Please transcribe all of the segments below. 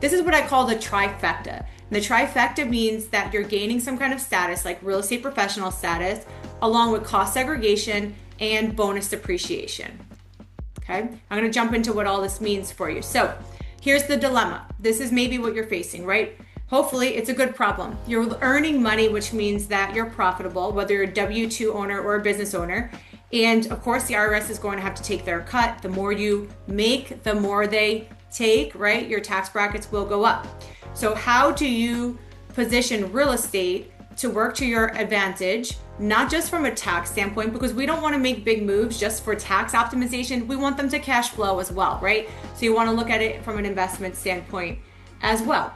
This is what I call the trifecta. And the trifecta means that you're gaining some kind of status, like real estate professional status, along with cost segregation and bonus depreciation. Okay, I'm going to jump into what all this means for you. So here's the dilemma. This is maybe what you're facing, right? Hopefully it's a good problem. You're earning money, which means that you're profitable, whether you're a W-2 owner or a business owner. And of course, the IRS is going to have to take their cut. The more you make, the more they take, right? Your tax brackets will go up. So how do you position real estate to work to your advantage, not just from a tax standpoint, because we don't want to make big moves just for tax optimization. We want them to cash flow as well, right? So you want to look at it from an investment standpoint as well.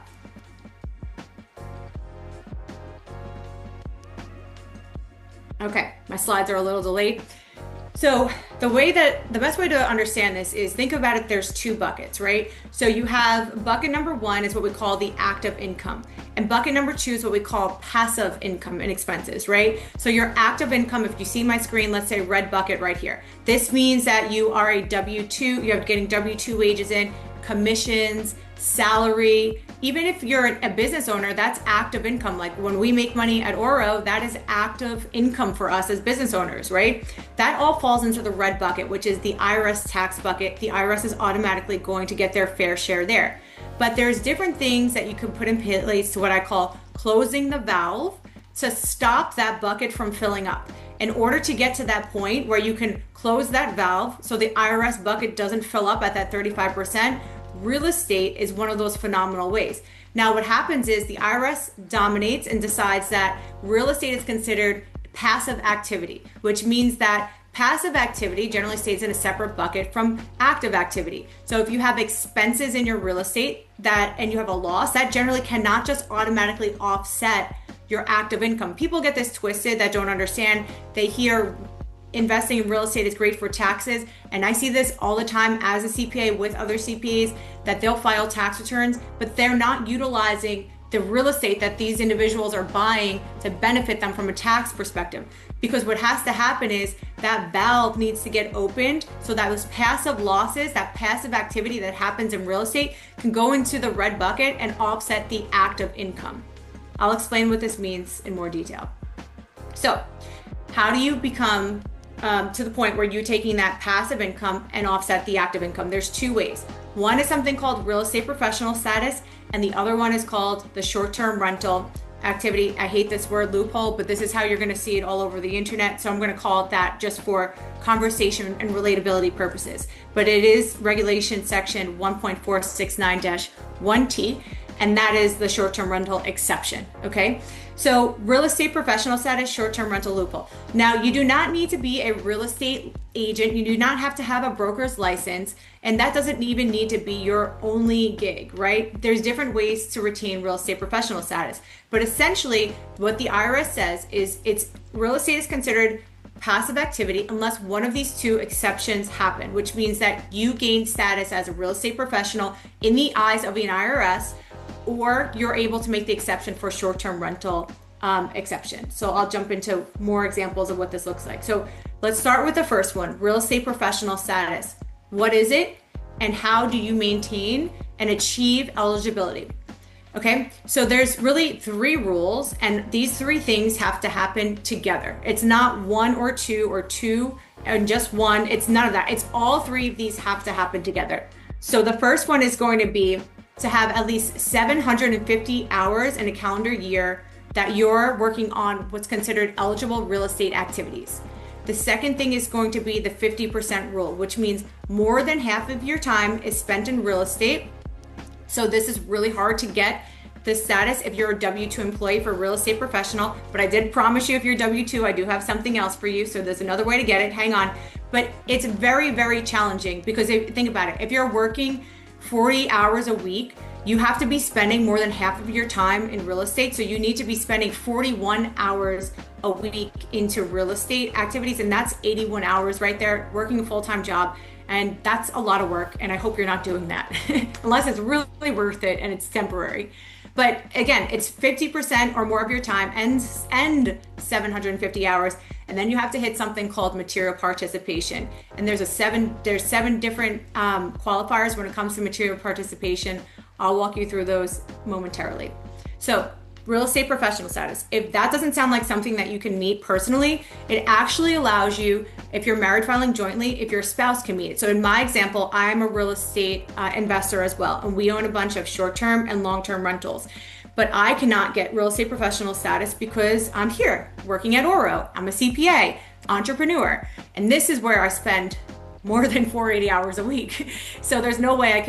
Okay, my slides are a little delayed. So the best way to understand this is think about it, there's two buckets, right? So you have bucket number one is what we call the active income. And bucket number two is what we call passive income and expenses, right? So your active income, if you see my screen, let's say red bucket right here. This means that you are a W-2, you're getting W-2 wages in, commissions, salary. Even if you're a business owner, that's active income. Like when we make money at Oro, that is active income for us as business owners, right? That all falls into the red bucket, which is the IRS tax bucket. The IRS is automatically going to get their fair share there. But there's different things that you can put in place to what I call closing the valve to stop that bucket from filling up. In order to get to that point where you can close that valve so the IRS bucket doesn't fill up at that 35%, real estate is one of those phenomenal ways. Now, what happens is the IRS dominates and decides that real estate is considered passive activity, which means that passive activity generally stays in a separate bucket from active activity. So if you have expenses in your real estate and you have a loss, that generally cannot just automatically offset your active income. People get this twisted that don't understand. They hear investing in real estate is great for taxes. And I see this all the time as a CPA with other CPAs that they'll file tax returns, but they're not utilizing the real estate that these individuals are buying to benefit them from a tax perspective. Because what has to happen is that valve needs to get opened so that those passive losses, that passive activity that happens in real estate can go into the red bucket and offset the active income. I'll explain what this means in more detail. So how do you become to the point where you're taking that passive income and offset the active income? There's two ways. One is something called real estate professional status, and the other one is called the short-term rental activity. I hate this word loophole, but this is how you're going to see it all over the internet. So I'm going to call it that just for conversation and relatability purposes. But it is regulation section 1.469-1T, and that is the short-term rental exception. Okay. So real estate professional status, short-term rental loophole. Now, you do not need to be a real estate agent. You do not have to have a broker's license, and that doesn't even need to be your only gig, right? There's different ways to retain real estate professional status. But essentially, what the IRS says is real estate is considered passive activity unless one of these two exceptions happen, which means that you gain status as a real estate professional in the eyes of an IRS, or you're able to make the exception for short-term rental exception. So I'll jump into more examples of what this looks like. So let's start with the first one, real estate professional status. What is it and how do you maintain and achieve eligibility? Okay, so there's really three rules, and these three things have to happen together. It's not one or two and just one. It's none of that. It's all three of these have to happen together. So the first one is going to be to have at least 750 hours in a calendar year that you're working on what's considered eligible real estate activities. The second thing is going to be the 50% rule, which means more than half of your time is spent in real estate. So this is really hard to get the status if you're a W-2 employee for real estate professional, but I did promise you if you're W-2, I do have something else for you. So there's another way to get it, hang on. But it's very, very challenging because think about it, if you're working 40 hours a week, you have to be spending more than half of your time in real estate. So you need to be spending 41 hours a week into real estate activities. And that's 81 hours right there, working a full-time job. And that's a lot of work. And I hope you're not doing that unless it's really worth it and it's temporary. But again, it's 50% or more of your time and 750 hours. And then you have to hit something called material participation. And there's seven different qualifiers when it comes to material participation. I'll walk you through those momentarily. So real estate professional status. If that doesn't sound like something that you can meet personally, it actually allows you, if you're married filing jointly, if your spouse can meet it. So in my example, I'm a real estate investor as well, and we own a bunch of short-term and long-term rentals. But I cannot get real estate professional status because I'm here working at Oro. I'm a CPA, entrepreneur, and this is where I spend more than 480 hours a week. So there's no way I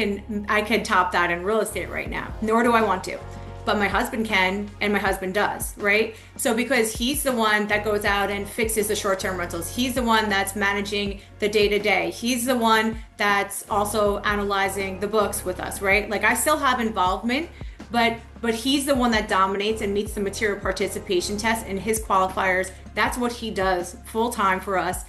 can top that in real estate right now, nor do I want to. But my husband can, and my husband does, right? So because he's the one that goes out and fixes the short-term rentals, he's the one that's managing the day-to-day, he's the one that's also analyzing the books with us, right? Like I still have involvement, but he's the one that dominates and meets the material participation test and his qualifiers. That's what he does full-time for us.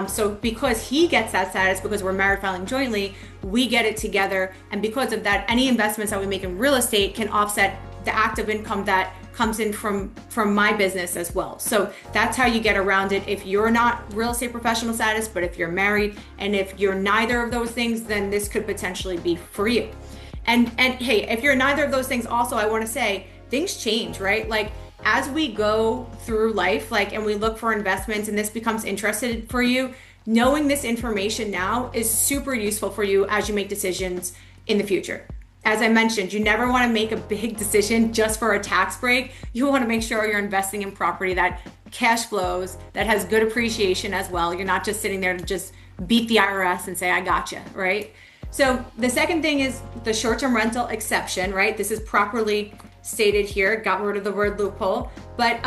So because he gets that status, because we're married filing jointly, we get it together. And because of that, any investments that we make in real estate can offset the active income that comes in from my business as well. So that's how you get around it if you're not real estate professional status, but if you're married, and if you're neither of those things, then this could potentially be for you. And hey, if you're neither of those things also, I want to say things change, right? Like as we go through life, like, and we look for investments and this becomes interested for you, knowing this information now is super useful for you as you make decisions in the future. As I mentioned, you never want to make a big decision just for a tax break. You want to make sure you're investing in property that cash flows, that has good appreciation as well. You're not just sitting there to just beat the IRS and say, I gotcha, right? So the second thing is the short-term rental exception, right? This is properly stated here, got rid of the word loophole, but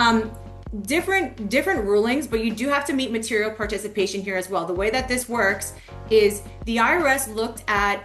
different rulings, but you do have to meet material participation here as well. The way that this works is the IRS looked at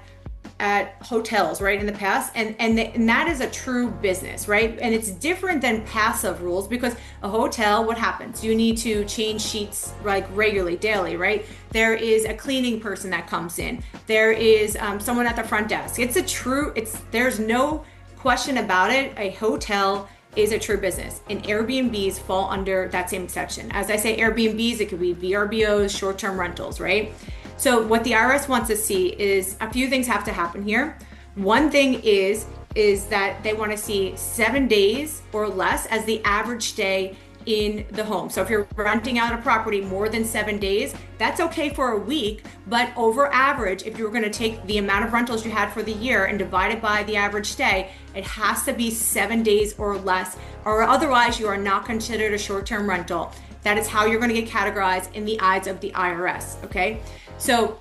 hotels, right, in the past, and that is a true business, right? And it's different than passive rules because a hotel, what happens? You need to change sheets like regularly, daily, right? There is a cleaning person that comes in. There is someone at the front desk. There's no question about it. A hotel is a true business, and Airbnbs fall under that same exception. As I say, Airbnbs, it could be VRBOs, short-term rentals, right? So what the IRS wants to see is a few things have to happen here. One thing is that they want to see 7 days or less as the average stay in the home. So if you're renting out a property more than 7 days, that's okay for a week, but over average, if you're going to take the amount of rentals you had for the year and divide it by the average stay, it has to be 7 days or less, or otherwise you are not considered a short-term rental. That is how you're going to get categorized in the eyes of the IRS, okay? So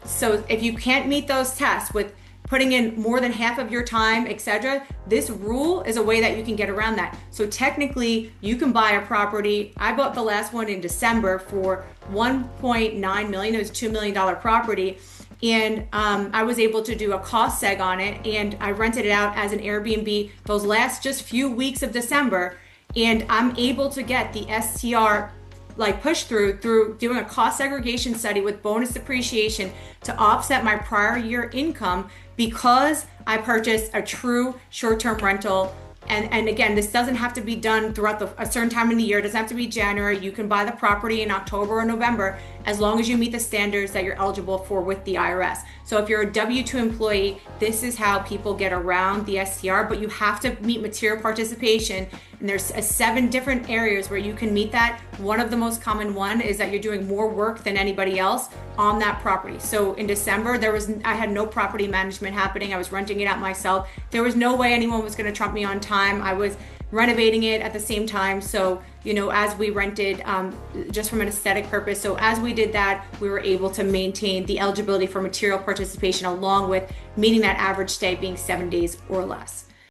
if you can't meet those tests with putting in more than half of your time, etc., this rule is a way that you can get around that. So technically, you can buy a property. I bought the last one in December for $1.9 million. It was a $2 million property. And I was able to do a cost seg on it, and I rented it out as an Airbnb those last just few weeks of December. And I'm able to get the STR like push through doing a cost segregation study with bonus depreciation to offset my prior year income because I purchased a true short-term rental. And again, this doesn't have to be done throughout a certain time in the year. It doesn't have to be January. You can buy the property in October or November as long as you meet the standards that you're eligible for with the IRS. So if you're a W-2 employee, this is how people get around the STR, but you have to meet material participation. And there's 7 different areas where you can meet that. One of the most common one is that you're doing more work than anybody else on that property. So in December, I had no property management happening. I was renting it out myself. There was no way anyone was going to trump me on time. I was renovating it at the same time. So, as we rented, just from an aesthetic purpose. So as we did that, we were able to maintain the eligibility for material participation along with meeting that average stay being 7 days or less.